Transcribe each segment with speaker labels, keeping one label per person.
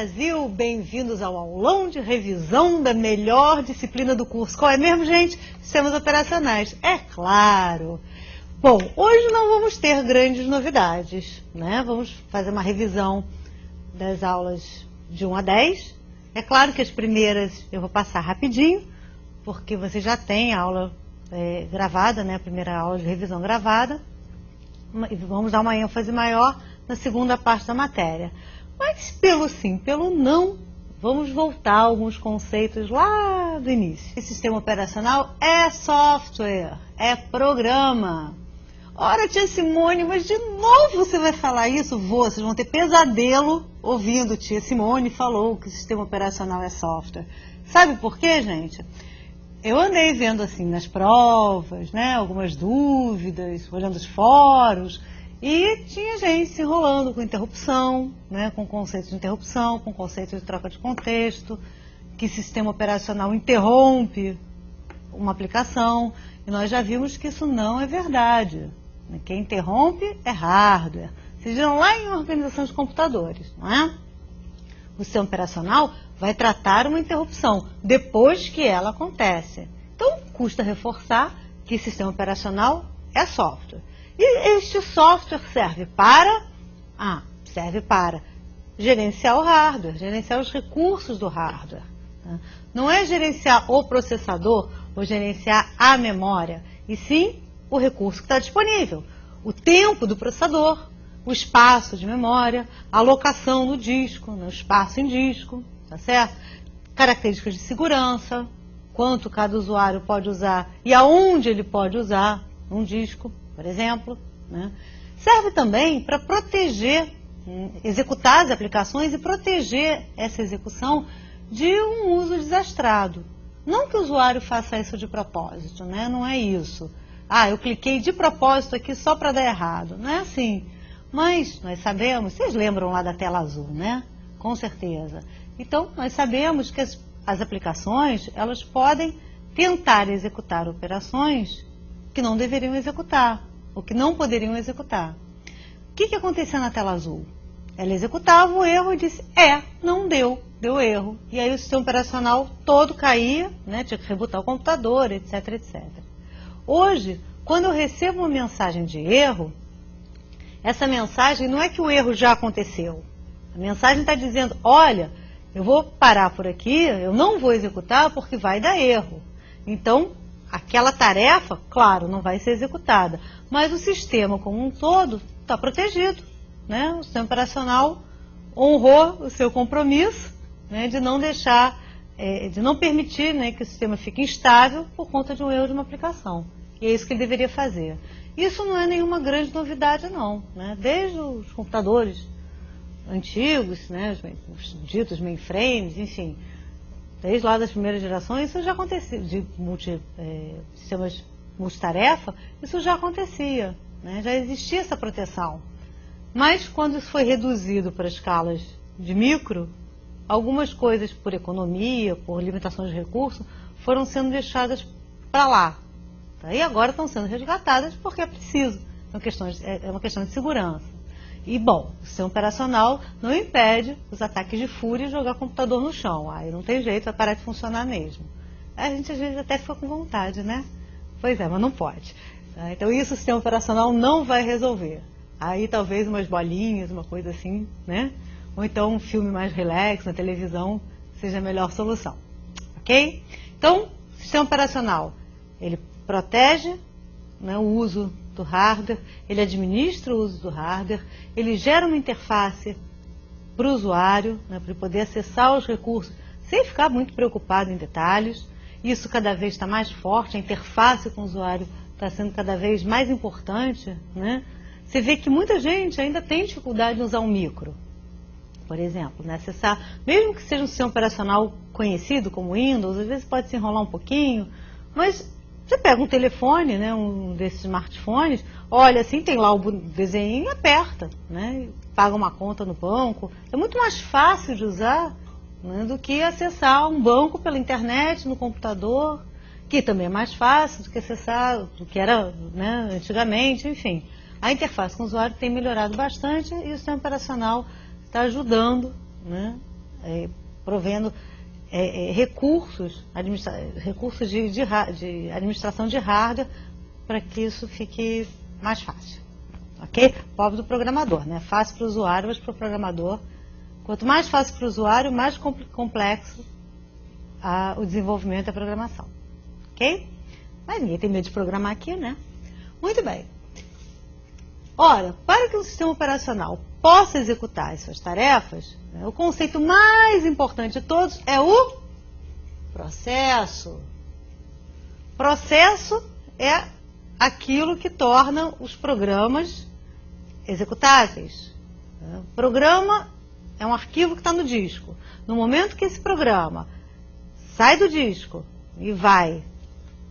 Speaker 1: Brasil! Bem-vindos ao aulão de revisão da melhor disciplina do curso. Qual é mesmo, gente? Sistemas operacionais. É claro! Bom, hoje não vamos ter grandes novidades, né? Vamos fazer uma revisão das aulas de 1 a 10. É claro que as primeiras eu vou passar rapidinho, porque você já tem a aula gravada, né? A primeira aula de revisão gravada. E vamos dar uma ênfase maior na segunda parte da matéria. Mas pelo sim, pelo não, vamos voltar a alguns conceitos lá do início. Esse sistema operacional é software, é programa. Ora, tia Simone, mas de novo você vai falar isso? Vocês vão ter pesadelo ouvindo tia Simone falou que o sistema operacional é software. Sabe por quê, gente? Eu andei vendo assim nas provas, né, algumas dúvidas, olhando os fóruns, e tinha gente se enrolando com interrupção, né, com conceito de interrupção, com conceito de troca de contexto, que sistema operacional interrompe uma aplicação, e nós já vimos que isso não é verdade. Quem interrompe é hardware. Vocês viram lá em organização de computadores, não é? O sistema operacional vai tratar uma interrupção depois que ela acontece. Então, custa reforçar que sistema operacional é software. E este software serve para? Serve para gerenciar o hardware, gerenciar os recursos do hardware. Né? Não é gerenciar o processador ou gerenciar a memória, e sim o recurso que está disponível. O tempo do processador, o espaço de memória, a alocação no disco, no espaço em disco, tá certo? Características de segurança, quanto cada usuário pode usar e aonde ele pode usar um disco, por exemplo. Né? Serve também para proteger, executar as aplicações e proteger essa execução de um uso desastrado. Não que o usuário faça isso de propósito, né? Não é isso. Eu cliquei de propósito aqui só para dar errado. Não é assim. Mas nós sabemos, vocês lembram lá da tela azul, né? Com certeza. Então, nós sabemos que as aplicações, elas podem tentar executar operações que não deveriam executar, ou que não poderiam executar. O que acontecia na tela azul? Ela executava o erro e disse, não deu erro. E aí o sistema operacional todo caía, né? Tinha que rebutar o computador, etc, etc. Hoje, quando eu recebo uma mensagem de erro, essa mensagem não é que o erro já aconteceu. A mensagem está dizendo, olha, eu vou parar por aqui, eu não vou executar porque vai dar erro. Então, aquela tarefa, claro, não vai ser executada, mas o sistema como um todo está protegido. Né? O sistema operacional honrou o seu compromisso, né, de não deixar, de não permitir, né, que o sistema fique instável por conta de um erro de uma aplicação. E é isso que ele deveria fazer. Isso não é nenhuma grande novidade, não. Né? Desde os computadores antigos, né, os ditos mainframes, enfim, desde lá das primeiras gerações, isso já acontecia, de sistemas multitarefa, isso já acontecia, né, já existia essa proteção. Mas quando isso foi reduzido para escalas de micro, algumas coisas por economia, por limitações de recursos, foram sendo deixadas para lá. E agora estão sendo resgatadas porque é preciso, é uma questão de segurança. E, bom, o sistema operacional não impede os ataques de fúria e jogar o computador no chão. Aí não tem jeito, vai parar de funcionar mesmo. A gente às vezes até fica com vontade, né? Pois é, mas não pode. Então isso o sistema operacional não vai resolver. Aí talvez umas bolinhas, uma coisa assim, né? Ou então um filme mais relax na televisão seja a melhor solução. Ok? Então, o sistema operacional, ele protege, né, o uso do hardware, ele administra o uso do hardware, ele gera uma interface para o usuário, né, para ele poder acessar os recursos sem ficar muito preocupado em detalhes. Isso cada vez está mais forte, a interface com o usuário está sendo cada vez mais importante. Né? Você vê que muita gente ainda tem dificuldade em usar um micro, por exemplo, né? Acessar, mesmo que seja um sistema operacional conhecido como Windows, às vezes pode se enrolar um pouquinho, mas você pega um telefone, né, um desses smartphones, olha assim, tem lá o desenho e aperta, né, paga uma conta no banco. É muito mais fácil de usar, né, do que acessar um banco pela internet, no computador, que também é mais fácil do que acessar, do que era, né, antigamente, enfim. A interface com o usuário tem melhorado bastante e o sistema operacional está ajudando, né, provendo recursos de administração de hardware para que isso fique mais fácil. Ok? Pobre do programador, né? Fácil para o usuário, mas para o programador, quanto mais fácil para o usuário, mais complexo o desenvolvimento da programação. Ok? Mas ninguém tem medo de programar aqui, né? Muito bem. Ora, para que um sistema operacional possa executar as suas tarefas, né, o conceito mais importante de todos é o processo. Processo é aquilo que torna os programas executáveis. Programa é um arquivo que está no disco. No momento que esse programa sai do disco e vai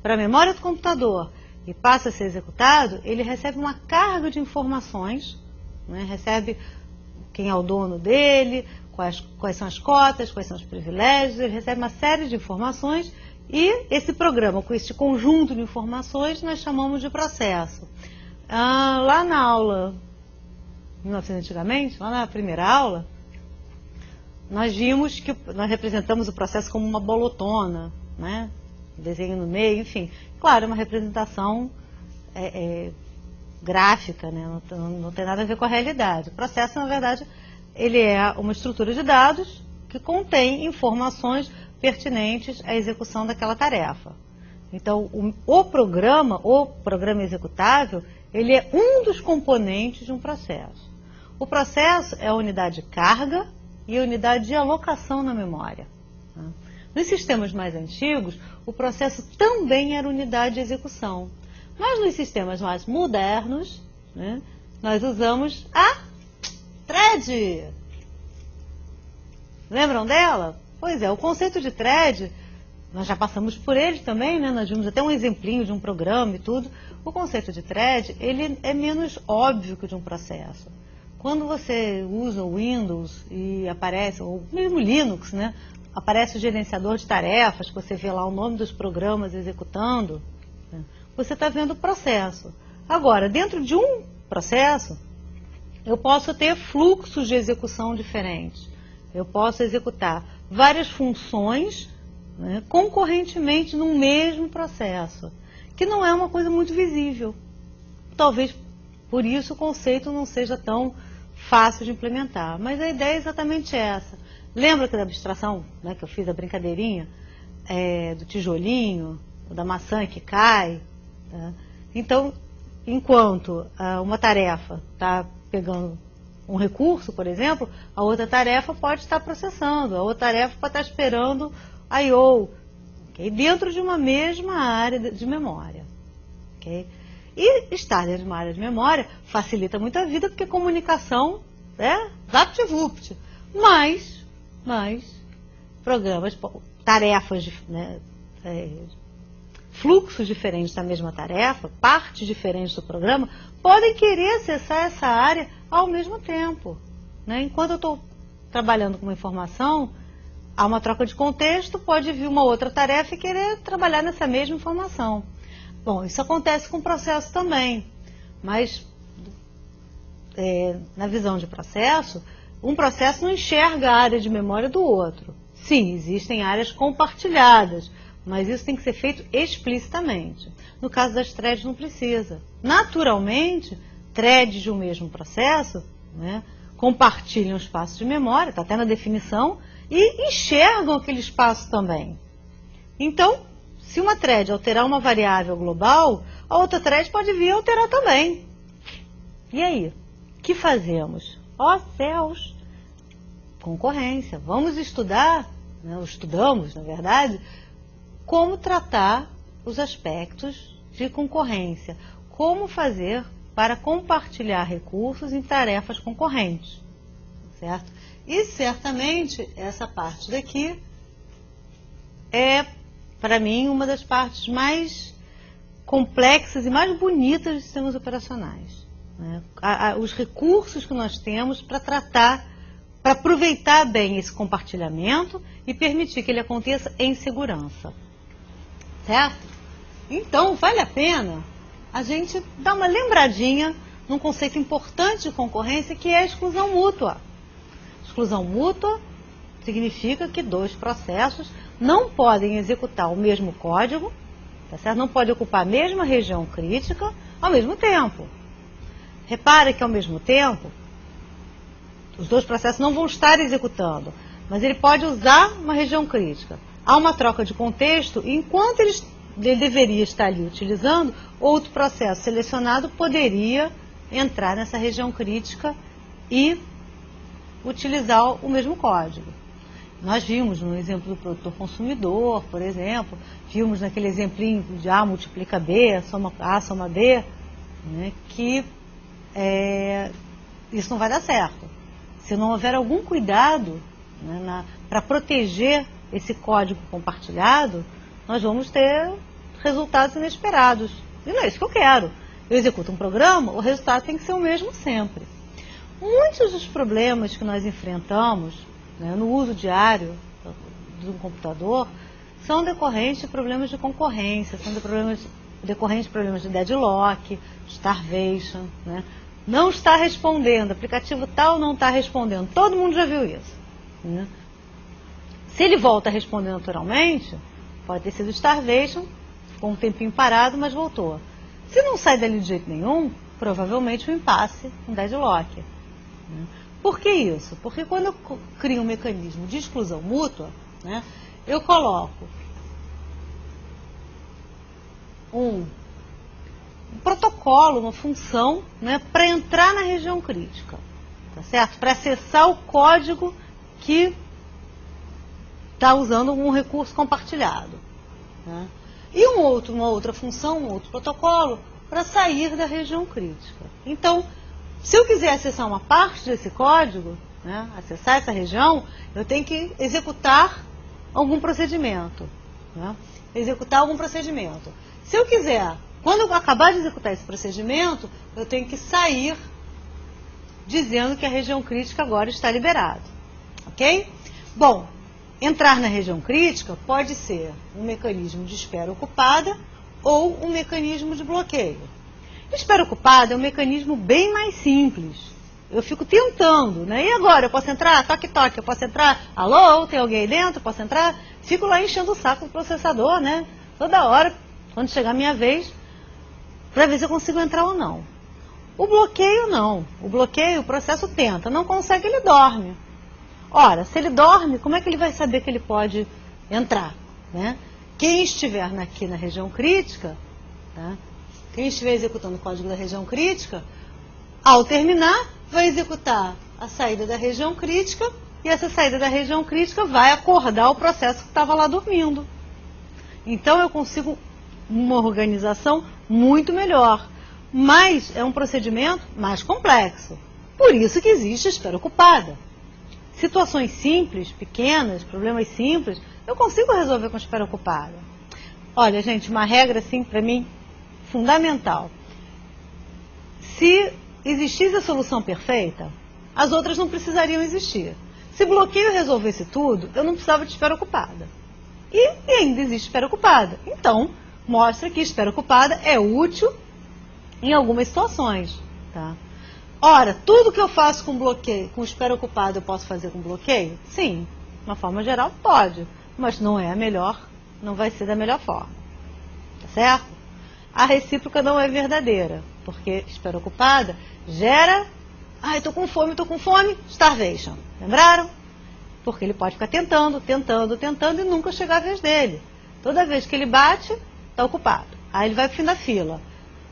Speaker 1: para a memória do computador e passa a ser executado, ele recebe uma carga de informações, né? Recebe quem é o dono dele, quais são as cotas, quais são os privilégios, ele recebe uma série de informações e esse programa, com este conjunto de informações, nós chamamos de processo. Lá na aula 1900 antigamente, lá na primeira aula, nós vimos que nós representamos o processo como uma bolotona, né? Desenho no meio, enfim. Claro, é uma representação gráfica, né? Não tem nada a ver com a realidade. O processo, na verdade, ele é uma estrutura de dados que contém informações pertinentes à execução daquela tarefa. Então, o programa executável, ele é um dos componentes de um processo. O processo é a unidade de carga e a unidade de alocação na memória. Nos sistemas mais antigos, o processo também era unidade de execução. Mas nos sistemas mais modernos, né, nós usamos a thread. Lembram dela? Pois é, o conceito de thread, nós já passamos por ele também, né? Nós vimos até um exemplinho de um programa e tudo. O conceito de thread, ele é menos óbvio que o de um processo. Quando você usa o Windows e aparece, ou mesmo Linux, né? Aparece o gerenciador de tarefas, que você vê lá o nome dos programas executando, né? Você está vendo o processo. Agora, dentro de um processo, eu posso ter fluxos de execução diferentes. Eu posso executar várias funções, né, concorrentemente num mesmo processo, que não é uma coisa muito visível. Talvez por isso o conceito não seja tão fácil de implementar, mas a ideia é exatamente essa. Lembra que da abstração, né, que eu fiz a brincadeirinha do tijolinho, da maçã que cai? Tá? Então, enquanto uma tarefa está pegando um recurso, por exemplo, a outra tarefa pode estar processando, a outra tarefa pode estar esperando I/O, okay? Dentro de uma mesma área de memória. Okay? E estar dentro de uma área de memória facilita muito a vida, porque comunicação é vapt-vupt. Mas programas, tarefas, né, fluxos diferentes da mesma tarefa, partes diferentes do programa, podem querer acessar essa área ao mesmo tempo. Né? Enquanto eu estou trabalhando com uma informação, há uma troca de contexto, pode vir uma outra tarefa e querer trabalhar nessa mesma informação. Bom, isso acontece com o processo também, mas na visão de processo, um processo não enxerga a área de memória do outro. Sim, existem áreas compartilhadas, mas isso tem que ser feito explicitamente. No caso das threads não precisa. Naturalmente, threads de um mesmo processo, né, compartilham espaço de memória, está até na definição, e enxergam aquele espaço também. Então, se uma thread alterar uma variável global, a outra thread pode vir alterar também. E aí? O que fazemos? Ó céus! Concorrência. Vamos estudar, né, ou estudamos, na verdade, como tratar os aspectos de concorrência. Como fazer para compartilhar recursos em tarefas concorrentes. Certo? E certamente essa parte daqui é, para mim, uma das partes mais complexas e mais bonitas dos sistemas operacionais. Né? Os recursos que nós temos para tratar, para aproveitar bem esse compartilhamento e permitir que ele aconteça em segurança. Certo? Então, vale a pena a gente dar uma lembradinha num conceito importante de concorrência, que é a exclusão mútua. Exclusão mútua significa que dois processos não podem executar o mesmo código, tá certo? Não pode ocupar a mesma região crítica ao mesmo tempo. Repare que ao mesmo tempo, os dois processos não vão estar executando, mas ele pode usar uma região crítica. Há uma troca de contexto, e enquanto ele deveria estar ali utilizando, outro processo selecionado poderia entrar nessa região crítica e utilizar o mesmo código. Nós vimos no exemplo do produtor consumidor, por exemplo, vimos naquele exemplinho de A multiplica B, soma A, soma B, né, que isso não vai dar certo. Se não houver algum cuidado, né, para proteger esse código compartilhado, nós vamos ter resultados inesperados. E não é isso que eu quero. Eu executo um programa, o resultado tem que ser o mesmo sempre. Muitos dos problemas que nós enfrentamos, né, no uso diário do computador são decorrentes de problemas de concorrência, são decorrentes de problemas de deadlock, starvation, né? Não está respondendo, aplicativo tal não está respondendo, todo mundo já viu isso, né? Se ele volta a responder naturalmente, pode ter sido starvation, ficou um tempinho parado, mas voltou. Se não sai dali de jeito nenhum, provavelmente um impasse, um deadlock. Por que isso? Porque quando eu crio um mecanismo de exclusão mútua, né, eu coloco um protocolo, uma função, né, para entrar na região crítica, tá certo? Para acessar o código que está usando um recurso compartilhado, né? E uma outra função, um outro protocolo para sair da região crítica. Então, se eu quiser acessar uma parte desse código, né, acessar essa região, eu tenho que executar algum procedimento, né? Executar algum procedimento. Se eu quiser, quando eu acabar de executar esse procedimento, eu tenho que sair dizendo que a região crítica agora está liberada. Ok? Bom, entrar na região crítica pode ser um mecanismo de espera ocupada ou um mecanismo de bloqueio. Espera ocupada é um mecanismo bem mais simples. Eu fico tentando, né? E agora, eu posso entrar? Toque, toque, eu posso entrar? Alô, tem alguém aí dentro? Posso entrar? Fico lá enchendo o saco do processador, né? Toda hora, quando chegar a minha vez, para ver se eu consigo entrar ou não. O bloqueio não. O bloqueio, o processo tenta, não consegue, ele dorme. Ora, se ele dorme, como é que ele vai saber que ele pode entrar, né? Quem estiver aqui na região crítica, tá? Quem estiver executando o código da região crítica, ao terminar, vai executar a saída da região crítica, e essa saída da região crítica vai acordar o processo que estava lá dormindo. Então eu consigo uma organização muito melhor, mas é um procedimento mais complexo. Por isso que existe a espera ocupada. Situações simples, pequenas, problemas simples, eu consigo resolver com espera ocupada. Olha, gente, uma regra assim, para mim, fundamental. Se existisse a solução perfeita, as outras não precisariam existir. Se bloqueio resolvesse tudo, eu não precisava de espera ocupada. E ainda existe espera ocupada. Então, mostra que espera ocupada é útil em algumas situações, tá? Ora, tudo que eu faço com bloqueio, com espera ocupada, eu posso fazer com bloqueio? Sim, de uma forma geral pode, mas não é a melhor, não vai ser da melhor forma, tá certo? A recíproca não é verdadeira, porque espera ocupada gera, estou com fome, starvation, lembraram? Porque ele pode ficar tentando e nunca chegar a vez dele. Toda vez que ele bate, está ocupado. Aí ele vai para o fim da fila.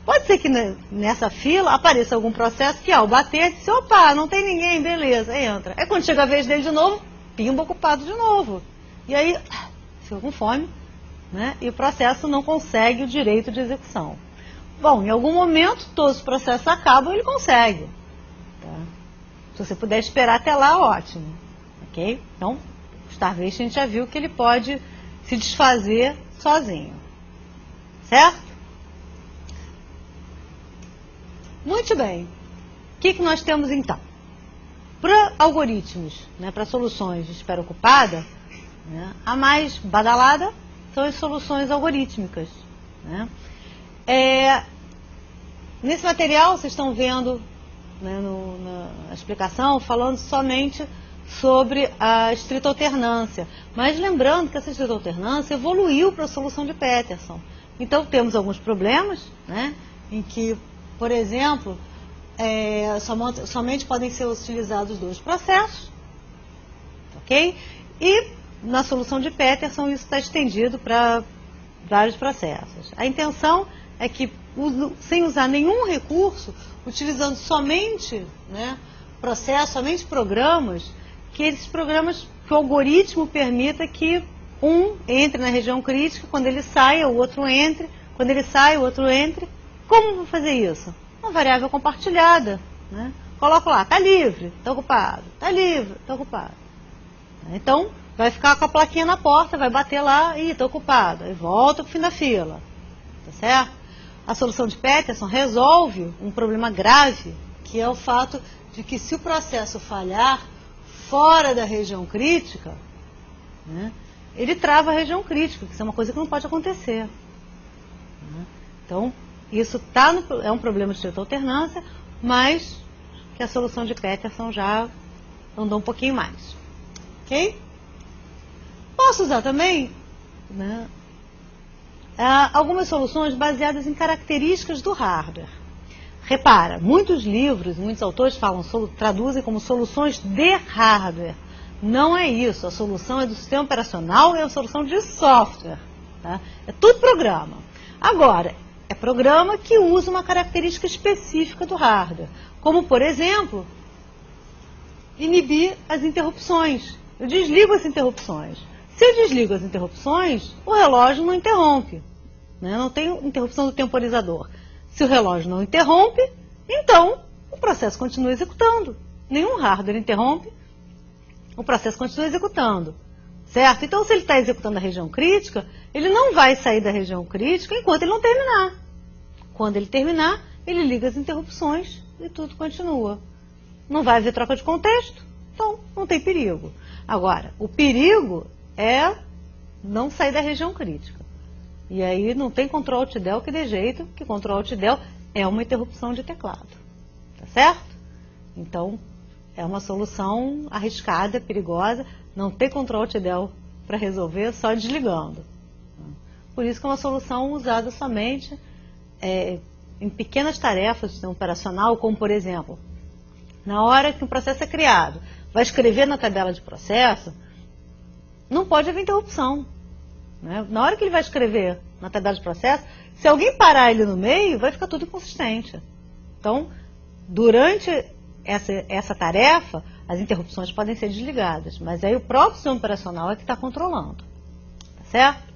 Speaker 1: Pode ser que nessa fila apareça algum processo que ao bater, disse, opa, não tem ninguém, beleza, entra. Aí quando chega a vez dele de novo, pimba ocupado de novo. E aí, fica com fome, né? E o processo não consegue o direito de execução. Bom, em algum momento, todos os processos acabam e ele consegue. Tá? Se você puder esperar até lá, ótimo. Ok? Então, o starvation a gente já viu que ele pode se desfazer sozinho. Certo? Muito bem. O que nós temos então? Para algoritmos, né, para soluções de espera ocupada, né, a mais badalada são as soluções algorítmicas. Né? Nesse material, vocês estão vendo, né, na explicação, falando somente sobre a estrita alternância. Mas lembrando que essa estrita alternância evoluiu para a solução de Peterson. Então temos alguns problemas, né, em que, por exemplo, somente podem ser utilizados 2 processos, ok? E na solução de Peterson isso está estendido para vários processos. A intenção é que, sem usar nenhum recurso, utilizando somente, né, processos, somente programas, que esses programas, que o algoritmo permita que um entre na região crítica, quando ele saia, o outro entre, quando ele sai, o outro entre. Como vou fazer isso? Uma variável compartilhada, né? Coloco lá, está livre, está ocupado, está livre, está ocupado. Então, vai ficar com a plaquinha na porta, vai bater lá, e está ocupado, aí volta para o fim da fila, tá certo? A solução de Peterson resolve um problema grave, que é o fato de que se o processo falhar fora da região crítica, né, ele trava a região crítica, que isso é uma coisa que não pode acontecer. Né? Então, isso é um problema de estrita alternância, mas que a solução de Peterson já andou um pouquinho mais. Ok? Posso usar também, né, algumas soluções baseadas em características do hardware. Repara, muitos livros, muitos autores traduzem como soluções de hardware. Não é isso. A solução é do sistema operacional e a solução de software. Tá? É tudo programa. Agora, é programa que usa uma característica específica do hardware. Como, por exemplo, inibir as interrupções. Eu desligo as interrupções. Se eu desligo as interrupções, o relógio não interrompe. Né? Não tem interrupção do temporizador. Se o relógio não interrompe, então o processo continua executando. Nenhum hardware interrompe, o processo continua executando. Certo? Então, se ele está executando a região crítica, ele não vai sair da região crítica enquanto ele não terminar. Quando ele terminar, ele liga as interrupções e tudo continua. Não vai haver troca de contexto, então não tem perigo. Agora, o perigo é não sair da região crítica. E aí não tem Ctrl-Alt-Del que dê jeito, que Ctrl-Alt-Del é uma interrupção de teclado. Tá certo? Então, é uma solução arriscada, perigosa. Não tem Ctrl-Alt-Del para resolver, só desligando. Por isso que é uma solução usada somente em pequenas tarefas do sistema operacional, como, por exemplo, na hora que um processo é criado, vai escrever na tabela de processo, não pode haver interrupção. Né? Na hora que ele vai escrever na tabela de processo, se alguém parar ele no meio, vai ficar tudo inconsistente. Então, durante essa tarefa, as interrupções podem ser desligadas, mas aí o próprio sistema operacional é que está controlando. Tá certo?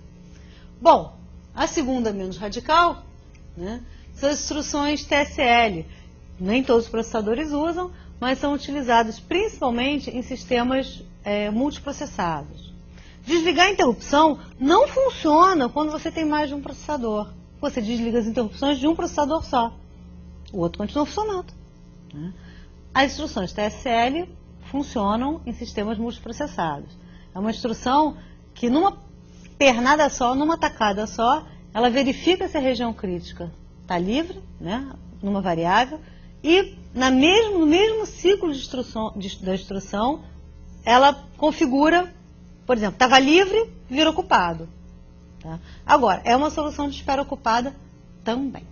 Speaker 1: Bom, a segunda, menos radical, né, são as instruções TSL. Nem todos os processadores usam, mas são utilizados principalmente em sistemas multiprocessados. Desligar a interrupção não funciona quando você tem mais de um processador. Você desliga as interrupções de um processador só. O outro continua funcionando. Né? As instruções TSL funcionam em sistemas multiprocessados. É uma instrução que numa pernada só, numa tacada só, ela verifica se a região crítica está livre, né, numa variável, e no mesmo ciclo da instrução, ela configura, por exemplo, estava livre, vira ocupado. Tá? Agora, é uma solução de espera ocupada também.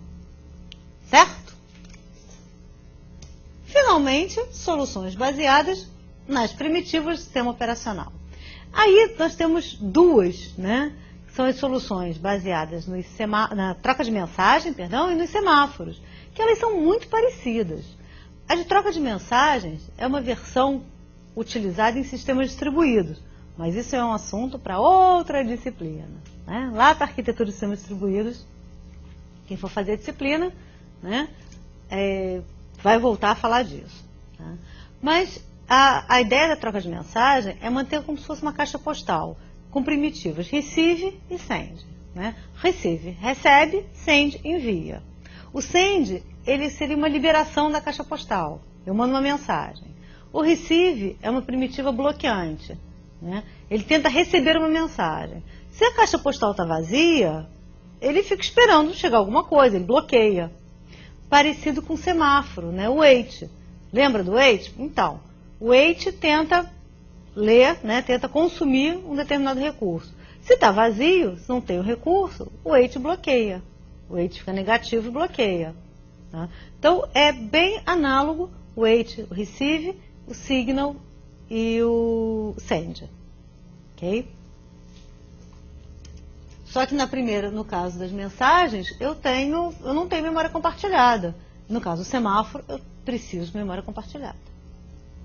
Speaker 1: Certo? Finalmente, soluções baseadas nas primitivas do sistema operacional. Aí nós temos duas, né? Que são as soluções baseadas na troca de mensagem, e nos semáforos, que elas são muito parecidas. A de troca de mensagens é uma versão utilizada em sistemas distribuídos, mas isso é um assunto para outra disciplina. Né? Lá para a arquitetura de sistemas distribuídos, quem for fazer a disciplina, né, vai voltar a falar disso. Tá? Mas a ideia da troca de mensagem é manter como se fosse uma caixa postal, com primitivas receive e send. Né? Receive, recebe, send, envia. O send, ele seria uma liberação da caixa postal. Eu mando uma mensagem. O receive é uma primitiva bloqueante. Né? Ele tenta receber uma mensagem. Se a caixa postal está vazia, ele fica esperando chegar alguma coisa, ele bloqueia. Parecido com o semáforo, né? O wait. Lembra do wait? Então, o wait tenta lê, né, tenta consumir um determinado recurso. Se está vazio, se não tem o recurso, o wait bloqueia. O wait fica negativo e bloqueia. Tá? Então, é bem análogo o wait, o receive, o signal e o send. Ok? Só que no caso das mensagens, eu não tenho memória compartilhada. No caso do semáforo, eu preciso de memória compartilhada.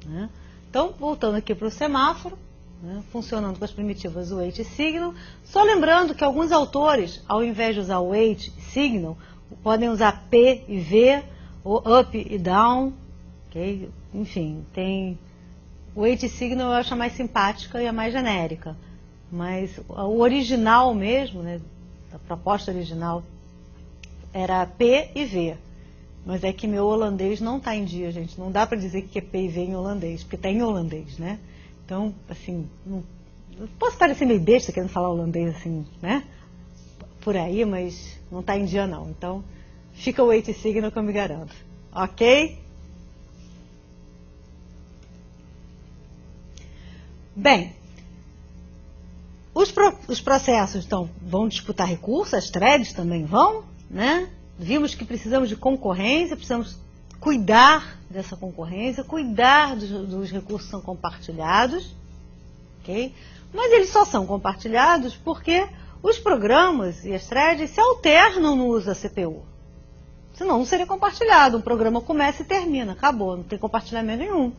Speaker 1: Né? Então, voltando aqui para o semáforo, né, funcionando com as primitivas wait e signal, só lembrando que alguns autores, ao invés de usar wait e signal, podem usar P e V, ou up e down, okay? Enfim, tem wait e signal eu acho a mais simpática e a mais genérica, mas o original mesmo, né, a proposta original era P e V. Mas é que meu holandês não está em dia, gente. Não dá para dizer que é P e V em holandês, porque está em holandês, né? Então, assim, não posso parecer meio besta querendo falar holandês assim, né? Por aí, mas não está em dia não. Então, fica o wait signal que eu me garanto. Ok? Bem, os processos então, vão disputar recursos, as threads também vão, né? Vimos que precisamos de concorrência, precisamos cuidar dessa concorrência, cuidar dos recursos que são compartilhados, ok? Mas eles só são compartilhados porque os programas e as threads se alternam no uso da CPU. Senão não seria compartilhado. Um programa começa e termina, acabou, não tem compartilhamento nenhum.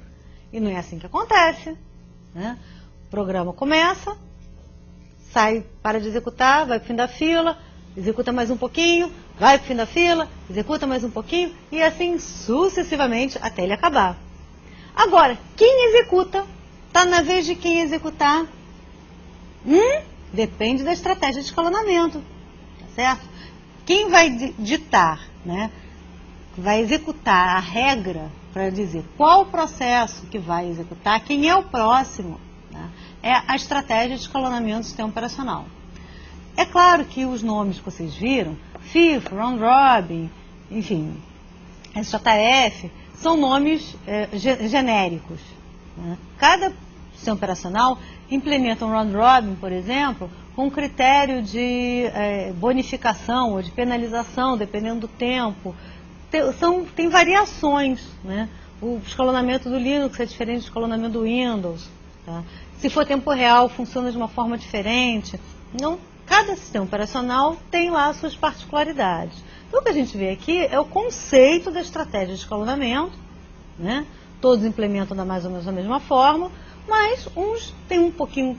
Speaker 1: E não é assim que acontece. Né? O programa começa, sai, para de executar, vai para o fim da fila, executa mais um pouquinho, vai para o fim da fila, executa mais um pouquinho, e assim sucessivamente até ele acabar. Agora, quem executa? Está na vez de quem executar? Depende da estratégia de escalonamento, tá certo? Quem vai ditar, né, vai executar a regra para dizer qual o processo que vai executar, quem é o próximo, né, é a estratégia de escalonamento do sistema operacional. É claro que os nomes que vocês viram, FIFO, Round Robin, enfim, SJF, são nomes genéricos. Né? Cada sistema operacional implementa um Round Robin, por exemplo, com critério de bonificação ou de penalização, dependendo do tempo. Tem variações. Né? O escalonamento do Linux é diferente do escalonamento do Windows. Tá? Se for tempo real, funciona de uma forma diferente. Não, cada sistema operacional tem lá suas particularidades. Então, o que a gente vê aqui é o conceito da estratégia de escalonamento. Né? Todos implementam mais ou menos da mesma forma, mas uns tem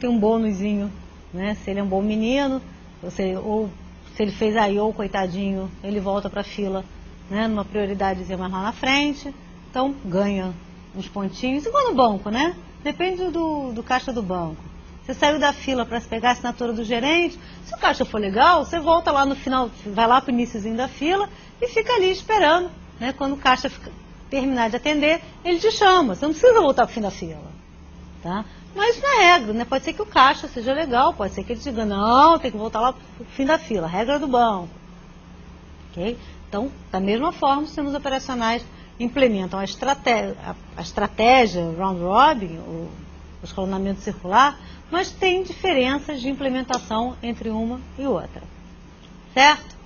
Speaker 1: um bônusinho. Né? Se ele é um bom menino, ou se ele fez I/O, coitadinho, ele volta para a fila, né? Numa prioridadezinha mais lá na frente. Então, ganha uns pontinhos. Igual no banco, né? Depende do caixa do banco. Você saiu da fila para pegar a assinatura do gerente, se o caixa for legal, você volta lá no final, vai lá para o iniciozinho da fila e fica ali esperando. Né? Quando o caixa terminar de atender, ele te chama. Você não precisa voltar para o fim da fila. Tá? Mas isso não é regra, né? Pode ser que o caixa seja legal, pode ser que ele te diga, não, tem que voltar lá para o fim da fila, regra do banco. Okay? Então, da mesma forma, os sistemas operacionais implementam a estratégia round robin, o escalonamento circular, mas tem diferenças de implementação entre uma e outra. Certo?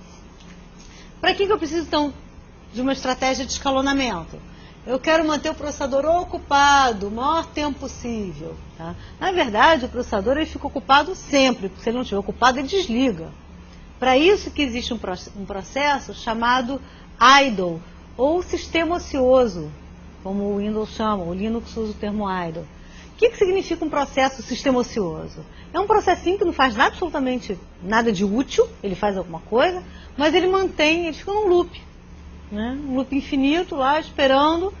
Speaker 1: Para que eu preciso, então, de uma estratégia de escalonamento? Eu quero manter o processador ocupado o maior tempo possível. Tá? Na verdade, o processador ele fica ocupado sempre, porque se ele não estiver ocupado, ele desliga. Para isso que existe um processo chamado idle, ou sistema ocioso, como o Windows chama, o Linux usa o termo idle. O que significa um processo sistema ocioso? É um processinho que não faz absolutamente nada de útil, ele faz alguma coisa, mas ele fica num loop. Né? Um loop infinito lá, esperando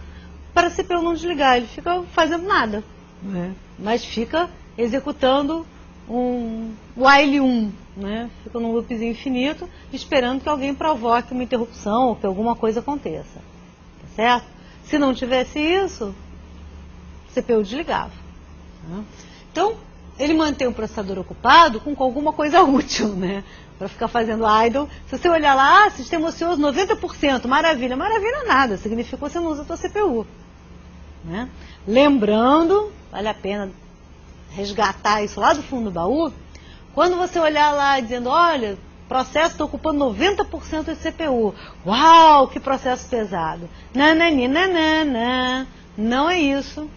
Speaker 1: para a CPU não desligar. Ele fica fazendo nada, né? Mas fica executando um while 1, né? Fica num loopzinho infinito, esperando que alguém provoque uma interrupção ou que alguma coisa aconteça. Tá certo? Se não tivesse isso, a CPU desligava. Né? Então, ele mantém o processador ocupado com alguma coisa útil, né? Para ficar fazendo idle. Se você olhar lá, sistema ocioso 90%, maravilha. Maravilha nada, significa que você não usa a sua CPU. Né? Lembrando, vale a pena resgatar isso lá do fundo do baú, quando você olhar lá dizendo, olha, o processo está ocupando 90% de CPU. Uau, que processo pesado. Nananina, não é isso.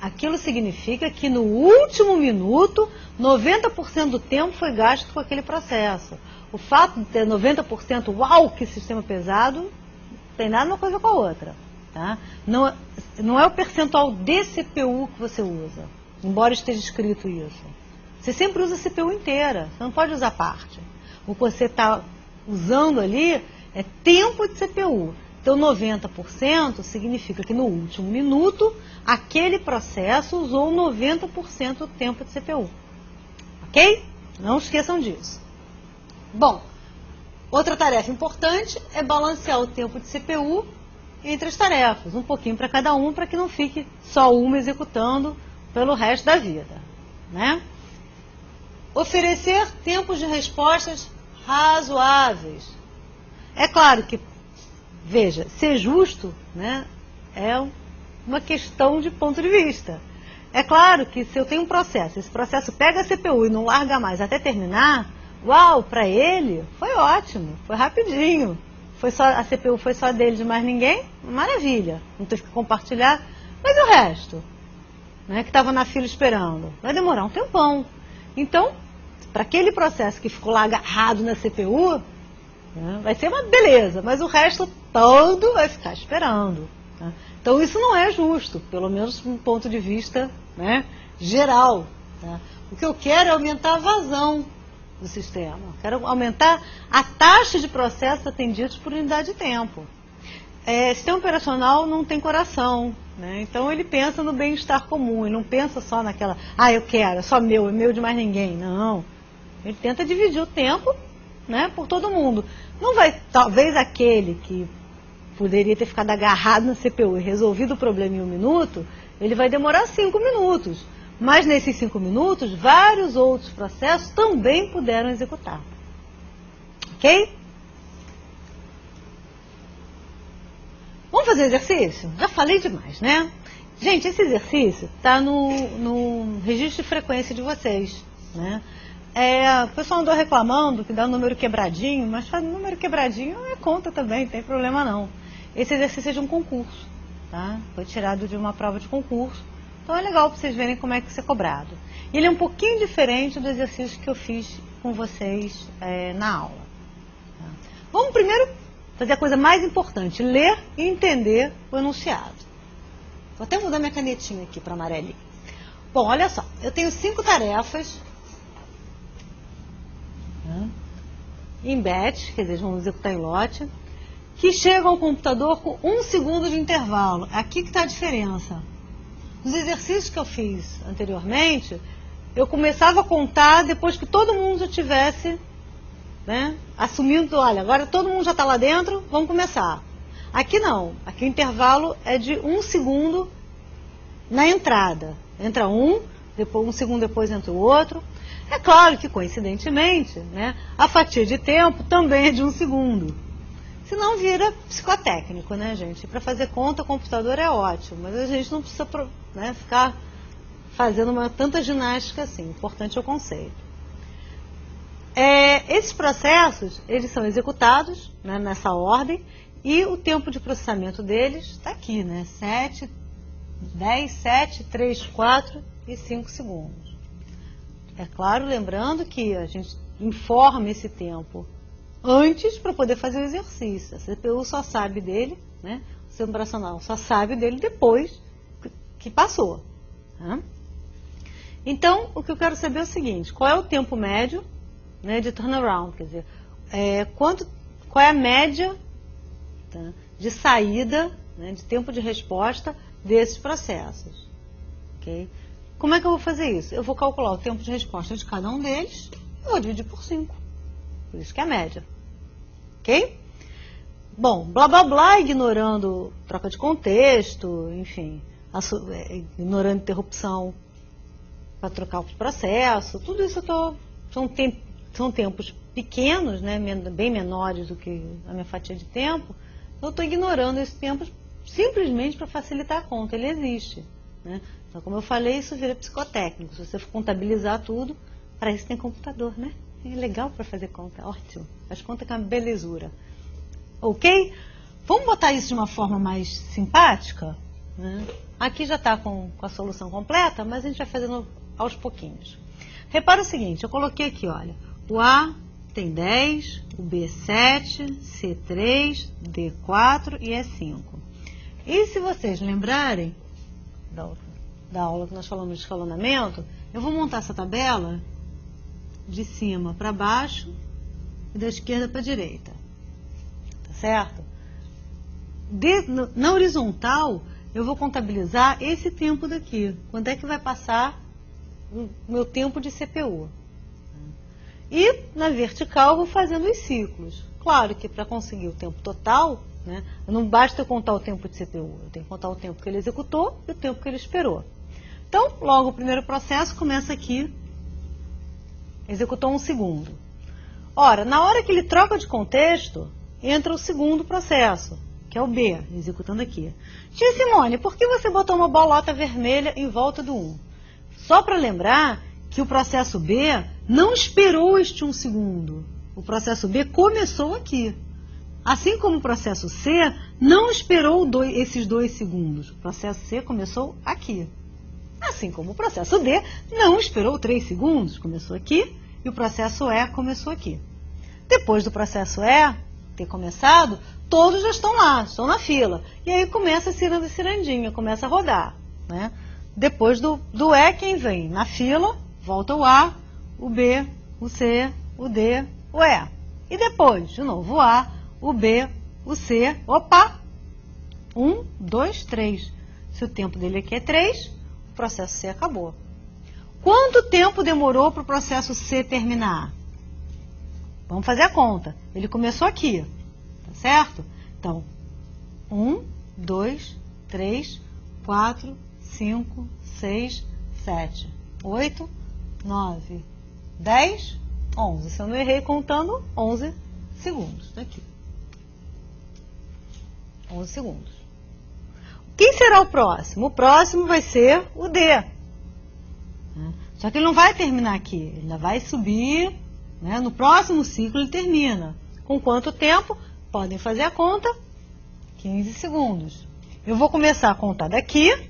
Speaker 1: Aquilo significa que no último minuto, 90% do tempo foi gasto com aquele processo. O fato de ter 90%, uau, que sistema pesado, não tem nada uma coisa com a outra. Tá? Não é o percentual de CPU que você usa, embora esteja escrito isso. Você sempre usa a CPU inteira, você não pode usar parte. O que você está usando ali é tempo de CPU. Então 90% significa que no último minuto, aquele processo usou 90% do tempo de CPU. Ok? Não esqueçam disso. Bom, outra tarefa importante é balancear o tempo de CPU entre as tarefas, um pouquinho para cada um, para que não fique só uma executando pelo resto da vida. Né? Oferecer tempos de respostas razoáveis. É claro que, veja, ser justo, né, é uma questão de ponto de vista. É claro que se eu tenho um processo, esse processo pega a CPU e não larga mais até terminar, uau, para ele foi ótimo, foi rapidinho. A CPU foi só dele, de mais ninguém, maravilha, não teve que compartilhar. Mas e o resto, né, que estava na fila esperando? Vai demorar um tempão. Então, para aquele processo que ficou lá agarrado na CPU, né, vai ser uma beleza, mas o resto todo vai ficar esperando. Tá? Então isso não é justo, pelo menos de um ponto de vista, né, geral. Tá? O que eu quero é aumentar a vazão do sistema. Eu quero aumentar a taxa de processos atendidos por unidade de tempo. Sistema operacional não tem coração, né? Então ele pensa no bem-estar comum, ele não pensa só naquela, eu quero, é só meu, é meu de mais ninguém. Não. Ele tenta dividir o tempo, né, por todo mundo. Não vai, talvez aquele que poderia ter ficado agarrado na CPU e resolvido o problema em 1 minuto, ele vai demorar 5 minutos. Mas nesses 5 minutos, vários outros processos também puderam executar. Ok? Vamos fazer exercício? Já falei demais, né? Gente, esse exercício está no registro de frequência de vocês, né? O pessoal andou reclamando que dá um número quebradinho, mas número quebradinho é conta também, não tem problema não. Esse exercício é de um concurso, tá? Foi tirado de uma prova de concurso, então é legal para vocês verem como é que isso é cobrado. Ele é um pouquinho diferente do exercício que eu fiz com vocês na aula. Tá? Vamos primeiro fazer a coisa mais importante, ler e entender o enunciado. Vou até mudar minha canetinha aqui para amarelinho. Bom, olha só, eu tenho 5 tarefas em batch, quer dizer, vamos executar em lote, que chegam ao computador com 1 segundo de intervalo. Aqui que está a diferença. Nos exercícios que eu fiz anteriormente, eu começava a contar depois que todo mundo já tivesse, né, assumindo, olha, agora todo mundo já está lá dentro, vamos começar. Aqui não, aqui o intervalo é de 1 segundo na entrada. Entra um, depois 1 segundo depois entra o outro. É claro que, coincidentemente, né, a fatia de tempo também é de 1 segundo. Senão vira psicotécnico, né, gente? Para fazer conta, o computador é ótimo, mas a gente não precisa, né, ficar fazendo tanta ginástica assim. O importante é o conceito. Esses processos, eles são executados, né, nessa ordem, e o tempo de processamento deles está aqui, né? 10, 7, 3, 4 e 5 segundos. É claro, lembrando que a gente informa esse tempo antes para poder fazer o exercício. A CPU só sabe dele, né? O sistema operacional só sabe dele depois que passou. Tá? Então, o que eu quero saber é o seguinte, qual é o tempo médio, né, de turnaround? Quer dizer, qual é a média, tá, de saída, né, de tempo de resposta desses processos. Okay? Como é que eu vou fazer isso? Eu vou calcular o tempo de resposta de cada um deles e vou dividir por 5. Por isso que é a média. Ok? Bom, blá blá blá, ignorando troca de contexto, enfim, ignorando interrupção para trocar o processo, tudo isso são tempos pequenos, né, bem menores do que a minha fatia de tempo, então eu estou ignorando esse tempo simplesmente para facilitar a conta, ele existe. né? Então, como eu falei, isso vira psicotécnico. Se você for contabilizar tudo, para isso tem computador, né? É legal para fazer conta, ótimo. Faz conta com uma belezura. Ok? Vamos botar isso de uma forma mais simpática? Né? Aqui já está com a solução completa, mas a gente vai fazendo aos pouquinhos. Repara o seguinte, eu coloquei aqui, olha, o A tem 10, o B 7, C 3, D 4 e E 5. E se vocês lembrarem da aula que nós falamos de escalonamento, eu vou montar essa tabela de cima para baixo e da esquerda para a direita. Tá certo? Na horizontal, eu vou contabilizar esse tempo daqui. Quando é que vai passar o meu tempo de CPU? E na vertical, eu vou fazendo os ciclos. Claro que para conseguir o tempo total, né, não basta eu contar o tempo de CPU. Eu tenho que contar o tempo que ele executou e o tempo que ele esperou. Então, logo o primeiro processo começa aqui. Executou 1 segundo. Ora, na hora que ele troca de contexto, entra o segundo processo, que é o B, executando aqui. Tia Simone, por que você botou uma bolota vermelha em volta do 1? Só para lembrar que o processo B não esperou este 1 segundo. O processo B começou aqui. Assim como o processo C não esperou esses 2 segundos. O processo C começou aqui. Assim como o processo D não esperou 3 segundos. Começou aqui e o processo E começou aqui. Depois do processo E ter começado, todos já estão lá, estão na fila. E aí começa a cirandinha, começa a rodar. Né? Depois do E, quem vem? Na fila, volta o A, o B, o C, o D, o E. E depois, de novo, o A, o B, o C, opa! 1, 2, 3. Se o tempo dele aqui é 3, o processo C acabou. Quanto tempo demorou para o processo C terminar? Vamos fazer a conta. Ele começou aqui, tá certo? Então, 1, 2, 3, 4, 5, 6, 7, 8, 9, 10, 11. Se eu não errei contando, 11 segundos. Daqui. 11 segundos. Quem será o próximo? O próximo vai ser o D. Só que ele não vai terminar aqui. Ele ainda vai subir. Né? No próximo ciclo ele termina. Com quanto tempo? Podem fazer a conta. 15 segundos. Eu vou começar a contar daqui,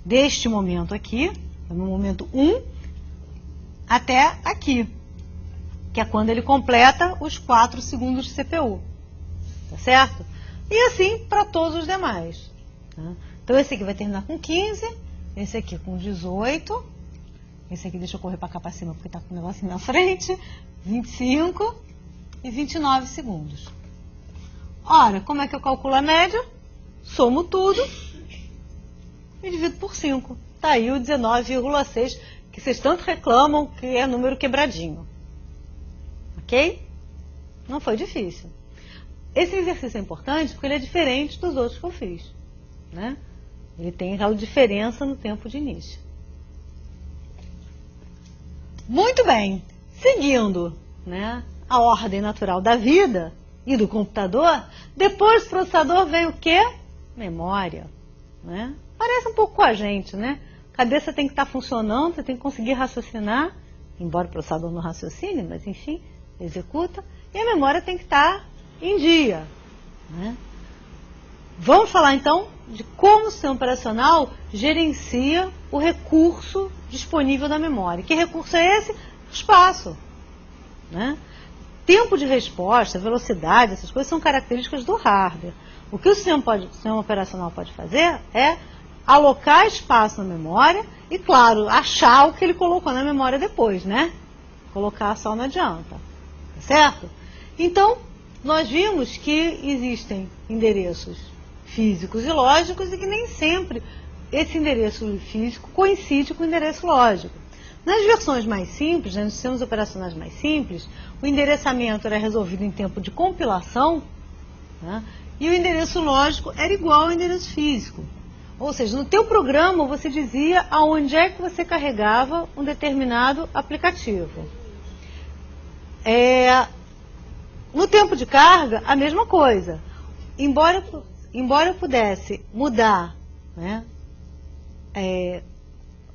Speaker 1: deste momento aqui, no momento 1, até aqui, que é quando ele completa os 4 segundos de CPU. Tá certo? E assim para todos os demais. Tá? Então esse aqui vai terminar com 15, esse aqui com 18, esse aqui deixa eu correr para cá para cima porque está com o negócio na frente, 25 e 29 segundos. Ora, como é que eu calculo a média? Somo tudo e divido por 5. Está aí o 19,6, que vocês tanto reclamam que é número quebradinho. Ok? Não foi difícil. Esse exercício é importante porque ele é diferente dos outros que eu fiz. Né? Ele tem aquela diferença no tempo de início. Muito bem. Seguindo, né, a ordem natural da vida e do computador, depois do processador vem o quê? Memória. Né? Parece um pouco com a gente, né? A cabeça tem que estar funcionando, você tem que conseguir raciocinar, embora o processador não raciocine, mas enfim, executa. E a memória tem que estar em dia. Né? Vamos falar então de como o sistema operacional gerencia o recurso disponível da memória. Que recurso é esse? Espaço. Né? Tempo de resposta, velocidade, essas coisas são características do hardware. O que o sistema operacional pode fazer é alocar espaço na memória e, claro, achar o que ele colocou na memória depois, né? Colocar só não adianta. Certo? Então, nós vimos que existem endereços físicos e lógicos e que nem sempre esse endereço físico coincide com o endereço lógico. Nas versões mais simples, nos sistemas operacionais mais simples, o endereçamento era resolvido em tempo de compilação, né? E o endereço lógico era igual ao endereço físico. Ou seja, no teu programa você dizia aonde é que você carregava um determinado aplicativo. No tempo de carga, a mesma coisa. Embora eu pudesse mudar, né,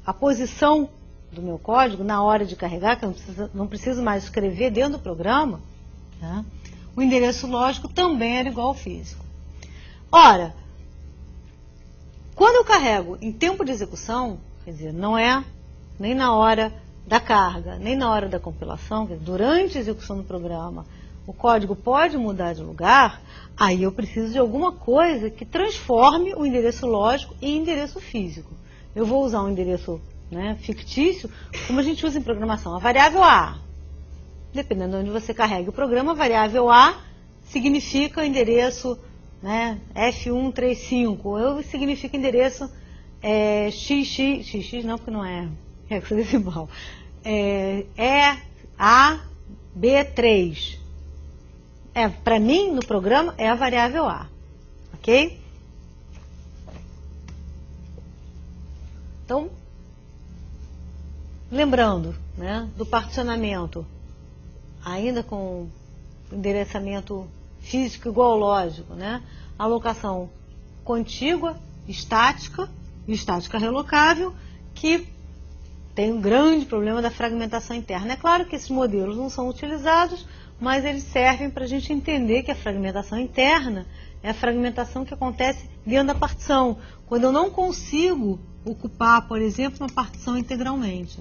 Speaker 1: a posição do meu código na hora de carregar, que eu não preciso mais escrever dentro do programa, tá? O endereço lógico também era igual ao físico. Ora, quando eu carrego em tempo de execução, quer dizer, não é nem na hora da carga, nem na hora da compilação, quer dizer, durante a execução do programa, o código pode mudar de lugar, aí eu preciso de alguma coisa que transforme o endereço lógico em endereço físico. Eu vou usar um endereço, né, fictício, como a gente usa em programação, a variável A. Dependendo de onde você carrega o programa, a variável A significa endereço, né, F135, significa endereço XX não, porque não é hexadecimal, EAB3. Para mim, no programa, é a variável A, ok? Então, lembrando, né, do particionamento, ainda com endereçamento físico igual ao lógico, né, alocação contígua, estática e estática relocável, que tem um grande problema da fragmentação interna. É claro que esses modelos não são utilizados, mas eles servem para a gente entender que a fragmentação interna é a fragmentação que acontece dentro da partição, quando eu não consigo ocupar, por exemplo, uma partição integralmente.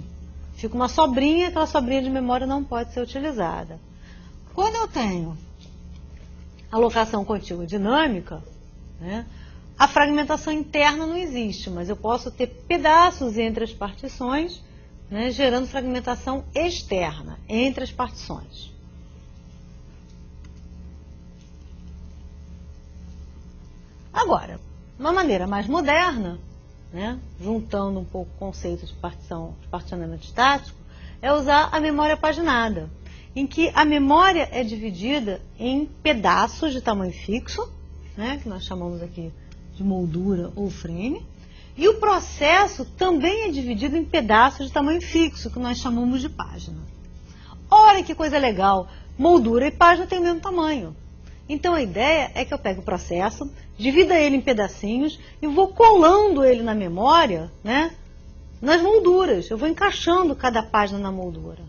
Speaker 1: Fica uma sobrinha, aquela sobrinha de memória não pode ser utilizada. Quando eu tenho alocação contígua dinâmica, né, a fragmentação interna não existe, mas eu posso ter pedaços entre as partições, né, gerando fragmentação externa entre as partições. Agora, uma maneira mais moderna, né, juntando um pouco o conceito de particionamento estático, é usar a memória paginada, em que a memória é dividida em pedaços de tamanho fixo, né, que nós chamamos aqui de moldura ou frame, e o processo também é dividido em pedaços de tamanho fixo, que nós chamamos de página. Olha que coisa legal, moldura e página têm o mesmo tamanho. Então a ideia é que eu pego o processo, divida ele em pedacinhos e vou colando ele na memória, né, nas molduras. Eu vou encaixando cada página na moldura.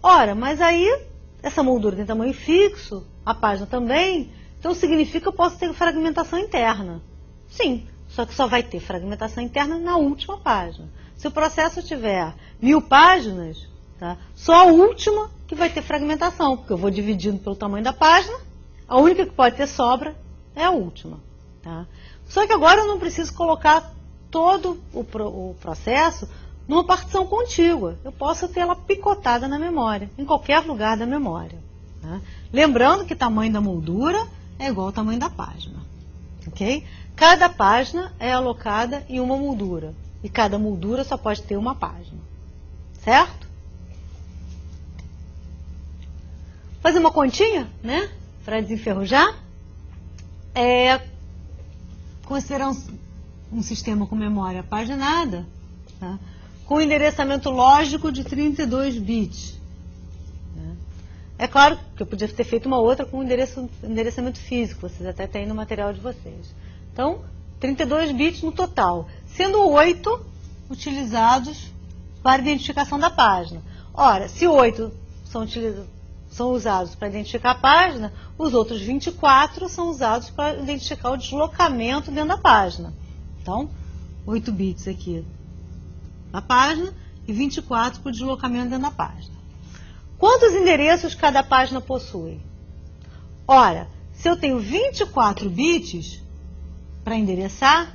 Speaker 1: Ora, mas aí essa moldura tem tamanho fixo, a página também, então significa que eu posso ter fragmentação interna. Sim, só que só vai ter fragmentação interna na última página. Se o processo tiver 1000 páginas, tá, só a última que vai ter fragmentação, porque eu vou dividindo pelo tamanho da página, a única que pode ter sobra é a última. Tá? Só que agora eu não preciso colocar todo o processo numa partição contígua. Eu posso tê-la picotada na memória, em qualquer lugar da memória. Tá? Lembrando que o tamanho da moldura é igual ao tamanho da página. Okay? Cada página é alocada em uma moldura. E cada moldura só pode ter uma página. Certo? Fazer uma continha, né? Para desenferrujar. Considerar um sistema com memória paginada, tá, com endereçamento lógico de 32 bits. Né? É claro que eu podia ter feito uma outra com endereçamento físico, vocês até têm no material de vocês. Então, 32 bits no total, sendo 8 utilizados para identificação da página. Ora, se 8 são usados para identificar a página, os outros 24 são usados para identificar o deslocamento dentro da página. Então, 8 bits aqui na página e 24 para o deslocamento dentro da página. Quantos endereços cada página possui? Ora, se eu tenho 24 bits para endereçar,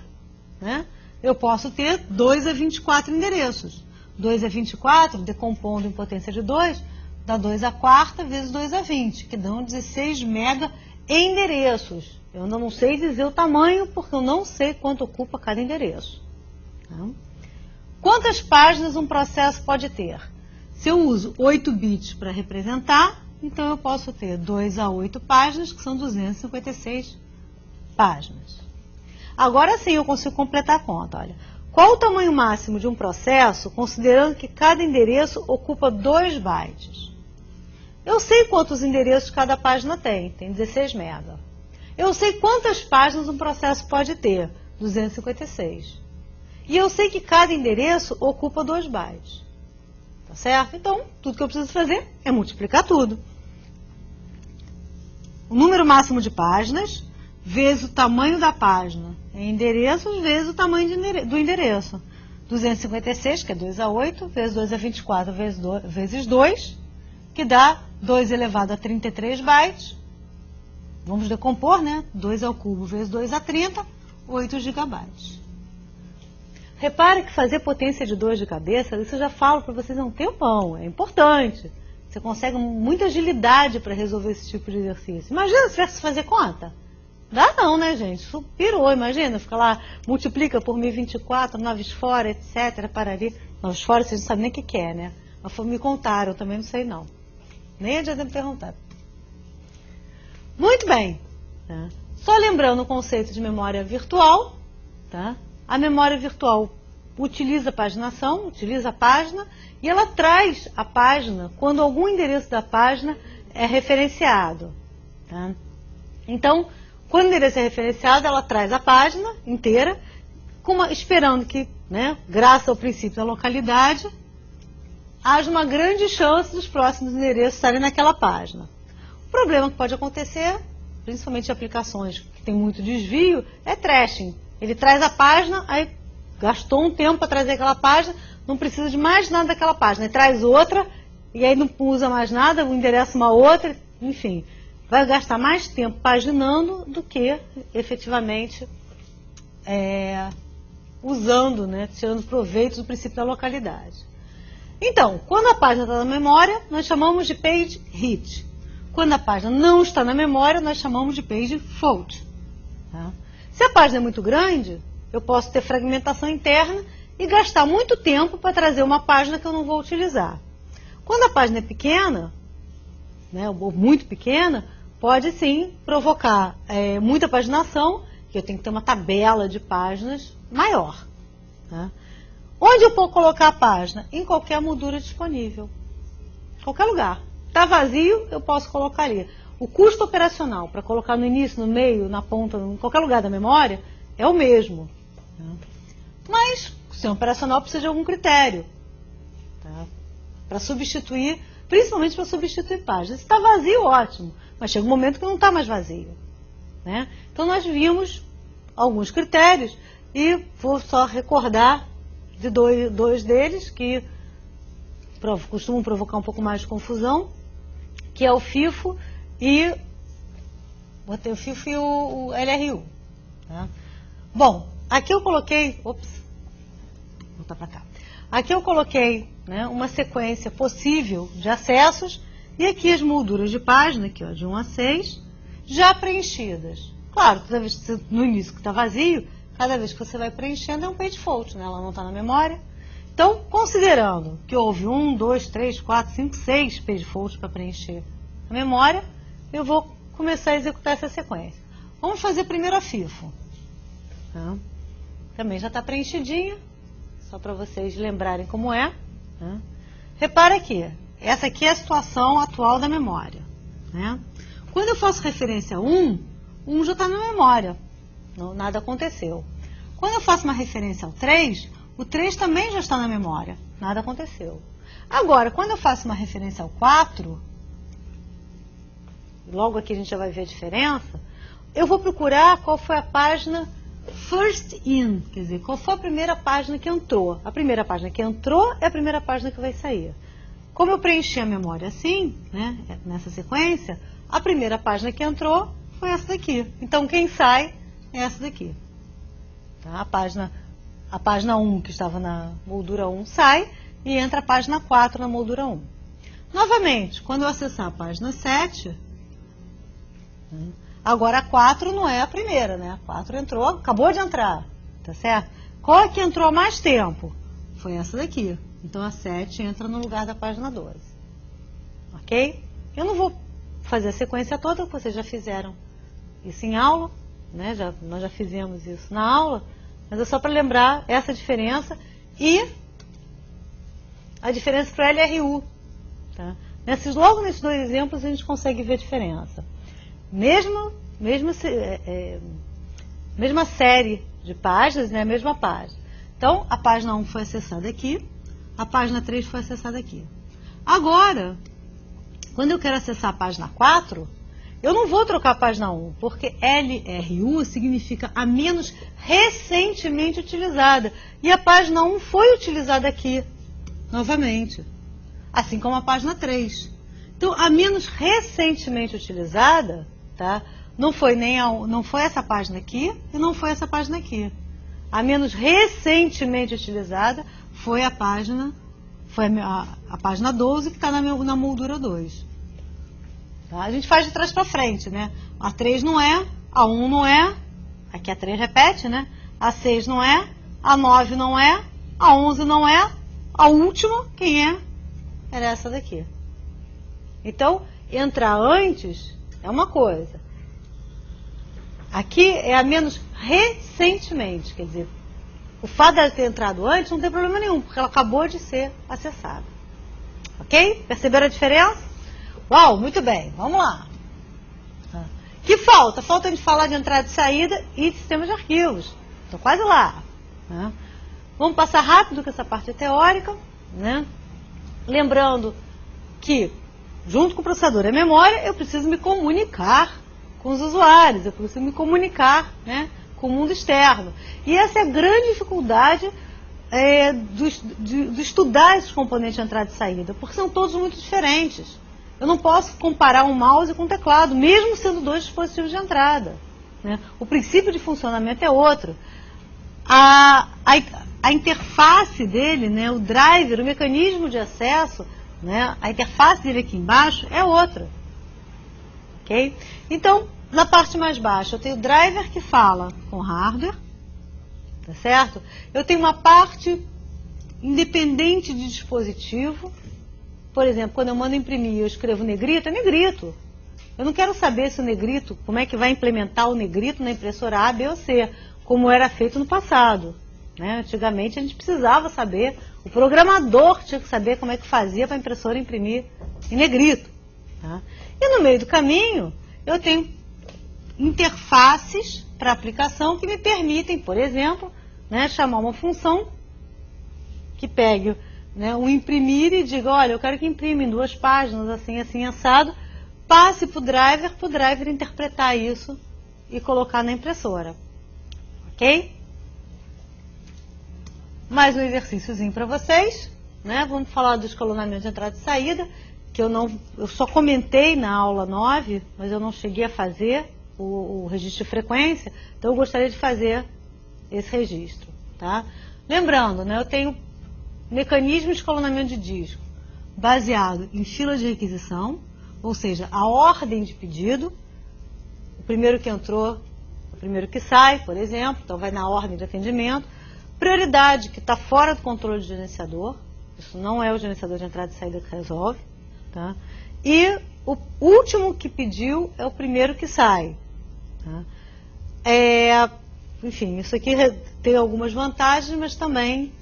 Speaker 1: né, eu posso ter 2 a 24 endereços. 2 a 24, decompondo em potência de 2, dá 2 a quarta vezes 2 a 20, que dão 16 mega endereços. Eu ainda não sei dizer o tamanho, porque eu não sei quanto ocupa cada endereço. Tá? Quantas páginas um processo pode ter? Se eu uso 8 bits para representar, então eu posso ter 2 a 8 páginas, que são 256 páginas. Agora sim eu consigo completar a conta. Olha, qual o tamanho máximo de um processo, considerando que cada endereço ocupa 2 bytes? Eu sei quantos endereços cada página tem 16 mega. Eu sei quantas páginas um processo pode ter, 256. E eu sei que cada endereço ocupa 2 bytes. Tá certo? Então, tudo que eu preciso fazer é multiplicar tudo. O número máximo de páginas vezes o tamanho da página em endereços vezes o tamanho do endereço. 256, que é 2 a 8, vezes 2 a 24, vezes 2, que dá 2 elevado a 33 bytes. Vamos decompor, né? 2 ao cubo vezes 2 a 30, 8 gigabytes. Repare que fazer potência de 2 de cabeça, isso eu já falo para vocês há um tempão, é importante. Você consegue muita agilidade para resolver esse tipo de exercício. Imagina se tivesse que fazer conta. Dá não, né, gente? Isso pirou, imagina. Fica lá, multiplica por 1024, 9 fora, etc. Parari. 9 fora, vocês não sabem nem o que é, né? Mas me contaram, eu também não sei não. Nem adianta me perguntar. Muito bem. Tá? Só lembrando o conceito de memória virtual, tá? A memória virtual utiliza a paginação, utiliza a página, e ela traz a página quando algum endereço da página é referenciado. Tá? Então, quando o endereço é referenciado, ela traz a página inteira, esperando que, né, graças ao princípio da localidade, haja uma grande chance dos próximos endereços estarem naquela página. O problema que pode acontecer, principalmente em aplicações que tem muito desvio, é trashing. Ele traz a página, aí gastou um tempo para trazer aquela página, não precisa de mais nada daquela página. Ele traz outra, e aí não usa mais nada, o endereço uma outra, enfim. Vai gastar mais tempo paginando do que efetivamente usando, né, tirando proveito do princípio da localidade. Então, quando a página está na memória, nós chamamos de page hit. Quando a página não está na memória, nós chamamos de page fault. Tá? Se a página é muito grande, eu posso ter fragmentação interna e gastar muito tempo para trazer uma página que eu não vou utilizar. Quando a página é pequena, né, ou muito pequena, pode sim provocar muita paginação, que eu tenho que ter uma tabela de páginas maior. Tá? Onde eu posso colocar a página? Em qualquer moldura disponível. Qualquer lugar. Está vazio, eu posso colocar ali. O custo operacional para colocar no início, no meio, na ponta, em qualquer lugar da memória, é o mesmo. Tá? Mas o sistema operacional precisa de algum critério. Tá? Para substituir, principalmente para substituir páginas. Se está vazio, ótimo. Mas chega um momento que não está mais vazio. Né? Então nós vimos alguns critérios e vou só recordar de dois deles que costumam provocar um pouco mais de confusão, que é o FIFO e botei o FIFO e o LRU. Tá? Bom, aqui eu coloquei, vou voltar para cá. Aqui eu coloquei, né, uma sequência possível de acessos e aqui as molduras de página, aqui, ó, de 1 a 6, já preenchidas. Claro, toda vez que você, no início que está vazio, cada vez que você vai preenchendo é um page fault, né? Ela não está na memória. Então, considerando que houve 1, 2, 3, 4, 5, 6 page faults para preencher a memória, eu vou começar a executar essa sequência. Vamos fazer primeiro a FIFO. Tá? Também já está preenchidinha, só para vocês lembrarem como é. Tá? Repara aqui, essa aqui é a situação atual da memória. Né? Quando eu faço referência a 1, 1 já está na memória, não, nada aconteceu. Quando eu faço uma referência ao 3, o 3 também já está na memória, nada aconteceu. Agora, quando eu faço uma referência ao 4, logo aqui a gente já vai ver a diferença, eu vou procurar qual foi a página first in, quer dizer, qual foi a primeira página que entrou. A primeira página que entrou é a primeira página que vai sair. Como eu preenchi a memória assim, né, nessa sequência, a primeira página que entrou foi essa daqui. Então, quem sai é essa daqui. Tá? A página 1, que estava na moldura 1, sai e entra a página 4 na moldura 1. Novamente, quando eu acessar a página 7, agora a 4 não é a primeira, né? A 4 entrou, acabou de entrar, tá certo? Qual é que entrou há mais tempo? Foi essa daqui. Então, a 7 entra no lugar da página 12. Ok? Eu não vou fazer a sequência toda, vocês já fizeram isso em aula, né? Nós já fizemos isso na aula, mas é só para lembrar essa diferença e a diferença para LRU. Tá? Logo nesses dois exemplos a gente consegue ver a diferença. Mesma série de páginas, né? A mesma página. Então, a página 1 foi acessada aqui, a página 3 foi acessada aqui. Agora, quando eu quero acessar a página 4, eu não vou trocar a página 1, porque LRU significa a menos recentemente utilizada. E a página 1 foi utilizada aqui, novamente. Assim como a página 3. Então, a menos recentemente utilizada, tá? Não foi essa página aqui e não foi essa página aqui. A menos recentemente utilizada foi a página 12, que está na moldura 2. Tá? A gente faz de trás para frente, né? A 3 não é, a 1 não é, aqui a 3 repete, né? A 6 não é, a 9 não é, a 11 não é, a última, quem é? Era essa daqui. Então, entrar antes é uma coisa. Aqui é a menos recentemente, quer dizer, o fato dela ter entrado antes não tem problema nenhum, porque ela acabou de ser acessada. Ok? Perceberam a diferença? Uau, muito bem, vamos lá. Que falta? Falta a gente falar de entrada e saída e sistemas de arquivos. Estou quase lá. Né? Vamos passar rápido com essa parte teórica, né? Lembrando que, junto com o processador e a memória, eu preciso me comunicar com os usuários, eu preciso me comunicar, né, com o mundo externo. E essa é a grande dificuldade de estudar esses componentes de entrada e saída, porque são todos muito diferentes. Eu não posso comparar um mouse com um teclado, mesmo sendo dois dispositivos de entrada. Né? O princípio de funcionamento é outro. A interface dele, né, o driver, o mecanismo de acesso, né, a interface dele aqui embaixo é outra. Okay? Então, na parte mais baixa, eu tenho o driver que fala com hardware, tá certo? Eu tenho uma parte independente de dispositivo. Por exemplo, quando eu mando imprimir e eu escrevo negrito, é negrito. Eu não quero saber se o negrito, como é que vai implementar o negrito na impressora A, B ou C, como era feito no passado. Né? Antigamente a gente precisava saber, o programador tinha que saber como é que fazia para a impressora imprimir em negrito. Tá? E no meio do caminho, eu tenho interfaces para aplicação que me permitem, por exemplo, né, chamar uma função que pegue, né, um imprimir e diga, olha, eu quero que imprima em 2 páginas, assim, assim, assado, passe para o driver interpretar isso e colocar na impressora. Ok? Mais um exercíciozinho para vocês, né? Vamos falar do escalonamento de entrada e saída, que eu só comentei na aula 9, mas eu não cheguei a fazer o registro de frequência, então eu gostaria de fazer esse registro. Tá? Lembrando, né, eu tenho mecanismo de escalonamento de disco baseado em fila de requisição, ou seja, a ordem de pedido, o primeiro que entrou, o primeiro que sai, por exemplo, então vai na ordem de atendimento, prioridade que está fora do controle do gerenciador, isso não é o gerenciador de entrada e saída que resolve, tá? E o último que pediu é o primeiro que sai. Tá? Enfim, isso aqui tem algumas vantagens, mas também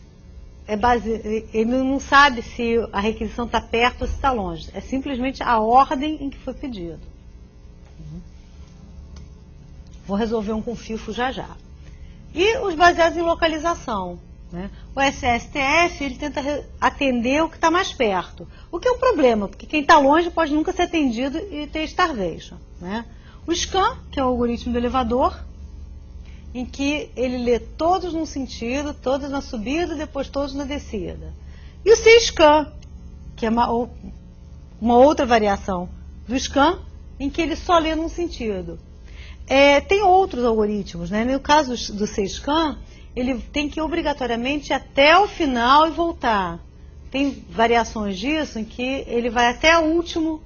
Speaker 1: ele não sabe se a requisição está perto ou se está longe. É simplesmente a ordem em que foi pedido. Vou resolver um com FIFO já já. E os baseados em localização. Né? O SSTF ele tenta atender o que está mais perto. O que é um problema, porque quem está longe pode nunca ser atendido e ter starvation. Né? O SCAN, que é o algoritmo do elevador, em que ele lê todos num sentido, todos na subida, depois todos na descida. E o CSCAN, que é uma outra variação do SCAN, em que ele só lê num sentido. Tem outros algoritmos, né? No caso do CSCAN, ele tem que obrigatoriamente ir até o final e voltar. Tem variações disso em que ele vai até o último,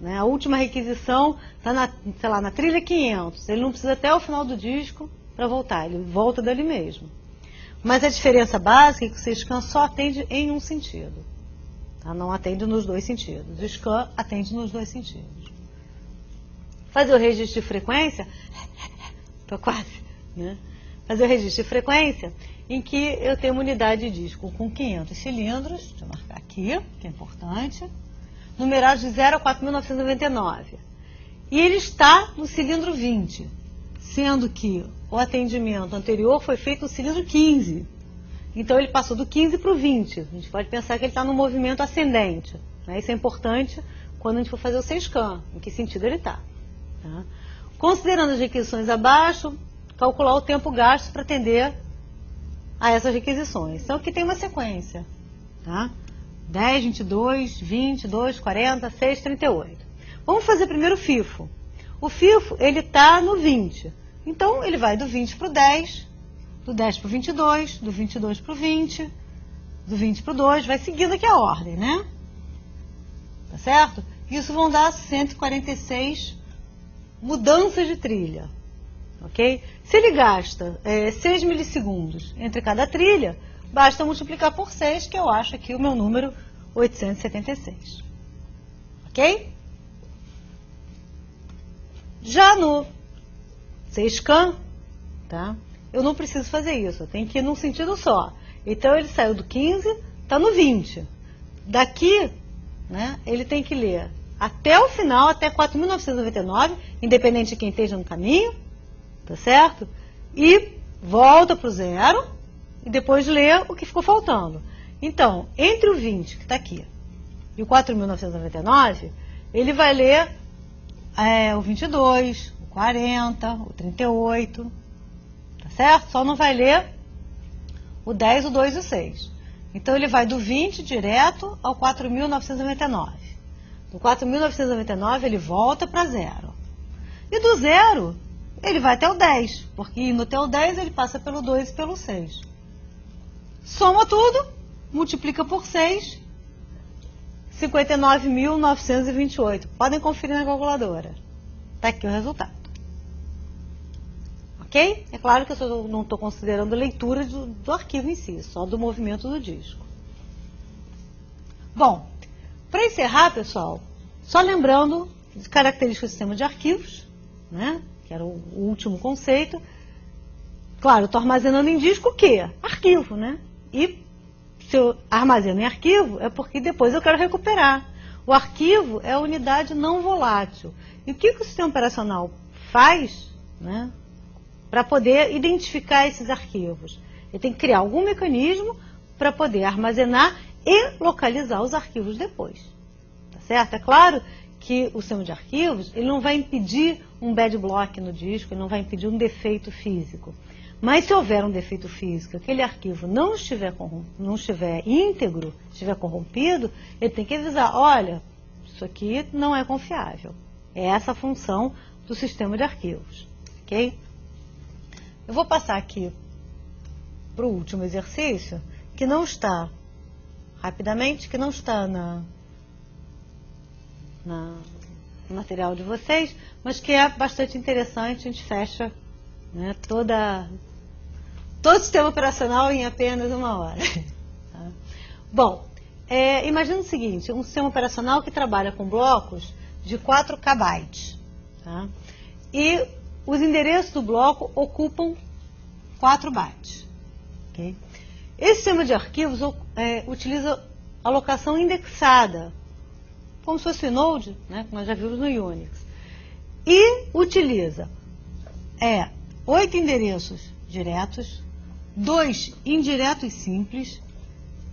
Speaker 1: né? A última requisição está sei lá, na trilha 500. Ele não precisa até o final do disco para voltar, ele volta dali mesmo. Mas a diferença básica é que o CSCAN só atende em um sentido. Tá? Não atende nos 2 sentidos. O SCAN atende nos 2 sentidos. Fazer o registro de frequência, estou quase, né? Fazer o registro de frequência em que eu tenho uma unidade de disco com 500 cilindros, deixa eu marcar aqui, que é importante, numerados de 0 a 4.999. E ele está no cilindro 20, sendo que o atendimento anterior foi feito no cilindro 15. Então ele passou do 15 para o 20. A gente pode pensar que ele está no movimento ascendente, né? Isso é importante quando a gente for fazer o C-scan, em que sentido ele está. Tá? Considerando as requisições abaixo, calcular o tempo gasto para atender a essas requisições. Então aqui tem uma sequência. Tá? 10, 22, 22, 40, 6, 38. Vamos fazer primeiro o FIFO. O FIFO, ele está no 20. Então, ele vai do 20 para o 10, do 10 para o 22, do 22 para o 20, do 20 para o 2, vai seguindo aqui a ordem, né? Tá certo? Isso vão dar 146 mudanças de trilha, ok? Se ele gasta 6 milissegundos entre cada trilha, basta multiplicar por 6, que eu acho aqui o meu número 876. Ok? Já no C-scan, tá? Eu não preciso fazer isso, eu tenho que ir num sentido só. Então ele saiu do 15, está no 20. Daqui, né, ele tem que ler até o final, até 4.999, independente de quem esteja no caminho, tá certo? E volta para o 0 e depois lê o que ficou faltando. Então, entre o 20, que está aqui, e o 4.999, ele vai ler o 22, o 40, o 38, tá certo? Só não vai ler o 10, o 2 e o 6. Então, ele vai do 20 direto ao 4.999. Do 4.999, ele volta para 0. E do 0, ele vai até o 10, porque indo até o 10, ele passa pelo 2 e pelo 6. Soma tudo, multiplica por 6, 59.928. Podem conferir na calculadora. Está aqui o resultado. Ok? É claro que eu não estou considerando a leitura do arquivo em si, só do movimento do disco. Bom, para encerrar, pessoal, só lembrando de características do sistema de arquivos, né? Que era o último conceito. Claro, eu estou armazenando em disco o quê? Arquivo, né? E se eu armazeno em arquivo, é porque depois eu quero recuperar. O arquivo é a unidade não volátil. E o que o sistema operacional faz, né, para poder identificar esses arquivos? Ele tem que criar algum mecanismo para poder armazenar e localizar os arquivos depois. Tá certo? É claro que o sistema de arquivos ele não vai impedir um bad block no disco, ele não vai impedir um defeito físico. Mas se houver um defeito físico, aquele arquivo não estiver íntegro, estiver corrompido, ele tem que avisar, olha, isso aqui não é confiável. É essa a função do sistema de arquivos. Ok? Eu vou passar aqui para o último exercício, que não está, rapidamente, que não está no material de vocês, mas que é bastante interessante, a gente fecha, né, todo o sistema operacional em apenas 1 hora. Tá? Bom, imagina o seguinte, um sistema operacional que trabalha com blocos de 4 KB. Tá? E os endereços do bloco ocupam 4 bytes. Okay? Esse sistema de arquivos utiliza alocação indexada, como se fosse o Node, né, que nós já vimos no Unix. E utiliza 8 endereços diretos, 2 indiretos simples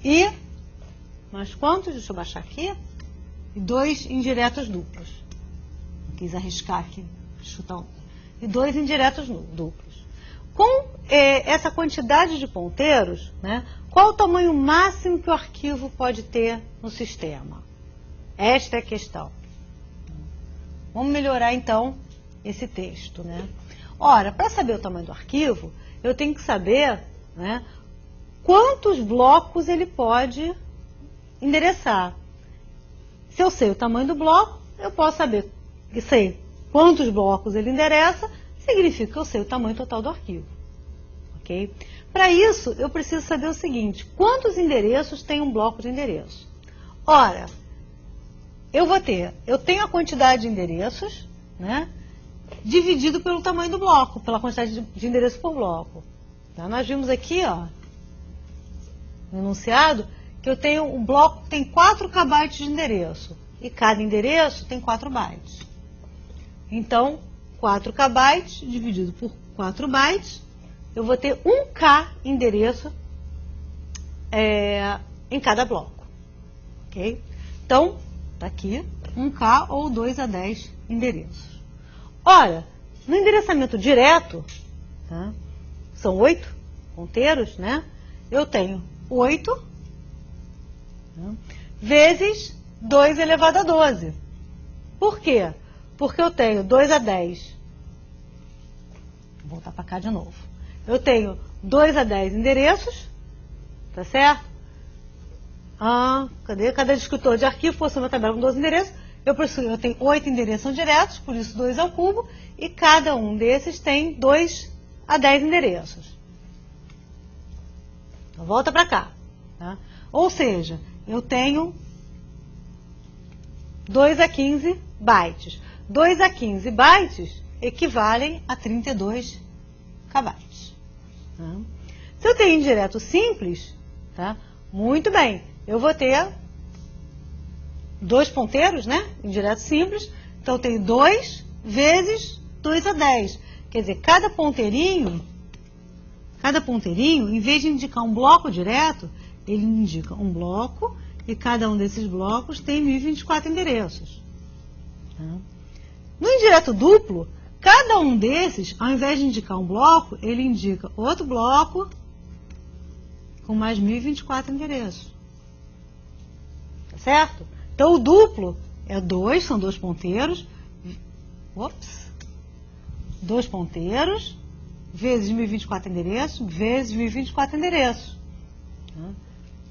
Speaker 1: e, mais quantos? Deixa eu baixar aqui. E 2 indiretos duplos. Não quis arriscar aqui, chutar um. E 2 indiretos duplos. Com essa quantidade de ponteiros, né, qual o tamanho máximo que o arquivo pode ter no sistema? Esta é a questão. Vamos melhorar, então, esse texto, né? Ora, para saber o tamanho do arquivo, eu tenho que saber, né, quantos blocos ele pode endereçar. Se eu sei o tamanho do bloco, eu posso saber que sei quantos blocos ele endereça, significa que eu sei o tamanho total do arquivo. Ok? Para isso, eu preciso saber o seguinte, quantos endereços tem um bloco de endereço? Ora, eu tenho a quantidade de endereços, né, dividido pelo tamanho do bloco, pela quantidade de endereços por bloco. Tá? Nós vimos aqui, ó, no enunciado, que eu tenho um bloco que tem 4 KB de endereço. E cada endereço tem 4 bytes. Então, 4 KB dividido por 4 bytes, eu vou ter 1K endereço em cada bloco. Ok? Então, tá aqui 1K ou 2 a 10 endereços. Ora, no endereçamento direto, tá? São 8 ponteiros, né? Eu tenho 8, tá? Vezes 2 elevado a 12. Por quê? Porque eu tenho 2 a 10. Vou voltar para cá de novo. Eu tenho 2 a 10 endereços, tá certo? Cadê? Cada descritor de arquivo possui uma tabela com 12 endereços. Eu tenho 8 endereços diretos, por isso 2 ao cubo, e cada um desses tem 2 a 10 endereços. Então, volta para cá. Tá? Ou seja, eu tenho 2 a 15 bytes. 2 a 15 bytes equivalem a 32 KB. Tá? Se eu tenho indireto simples, tá? Muito bem, eu vou ter 2 ponteiros, né? Indireto simples, então eu tenho 2 vezes 2 a 10. Quer dizer, cada ponteirinho, em vez de indicar um bloco direto, ele indica um bloco e cada um desses blocos tem 1024 endereços. Tá? No indireto duplo, cada um desses, ao invés de indicar um bloco, ele indica outro bloco com mais 1024 endereços. Tá certo? Então, o duplo é 2, são 2 ponteiros. 2 ponteiros, vezes 1024 endereços, vezes 1024 endereços. Tá?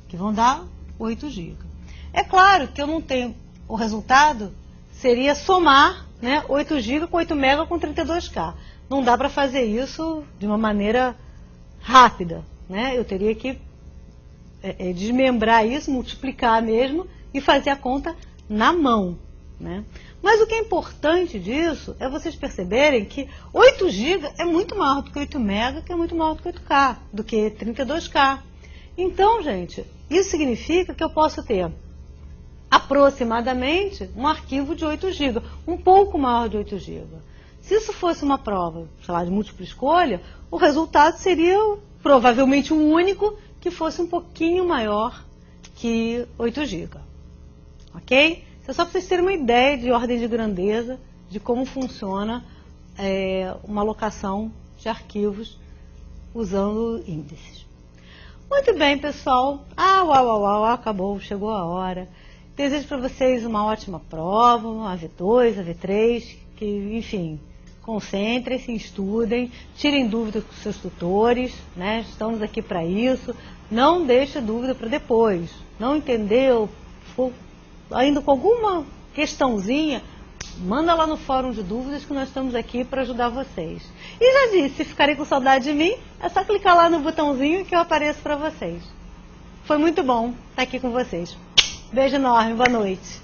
Speaker 1: Que vão dar 8 GB. É claro que eu não tenho... O resultado seria somar, né, 8 GB com 8 MB com 32K. Não dá para fazer isso de uma maneira rápida. Né? Eu teria que desmembrar isso, multiplicar mesmo e fazer a conta na mão. Né? Mas o que é importante disso é vocês perceberem que 8 GB é muito maior do que 8 MB, que é muito maior do que 8K, do que 32K. Então, gente, isso significa que eu posso ter aproximadamente um arquivo de 8 GB, um pouco maior de 8 GB. Se isso fosse uma prova, sei lá, de múltipla escolha, o resultado seria provavelmente um único que fosse um pouquinho maior que 8 GB. Ok? Isso é só para vocês terem uma ideia de ordem de grandeza de como funciona uma alocação de arquivos usando índices. Muito bem, pessoal. Acabou, chegou a hora. Desejo para vocês uma ótima prova, a V2, a V3, que, enfim, concentrem-se, estudem, tirem dúvidas com seus tutores, né? Estamos aqui para isso. Não deixe dúvida para depois. Não entendeu? Ficou ainda com alguma questãozinha? Manda lá no fórum de dúvidas que nós estamos aqui para ajudar vocês. E já disse, se ficarem com saudade de mim, é só clicar lá no botãozinho que eu apareço para vocês. Foi muito bom estar aqui com vocês. Beijo enorme, boa noite.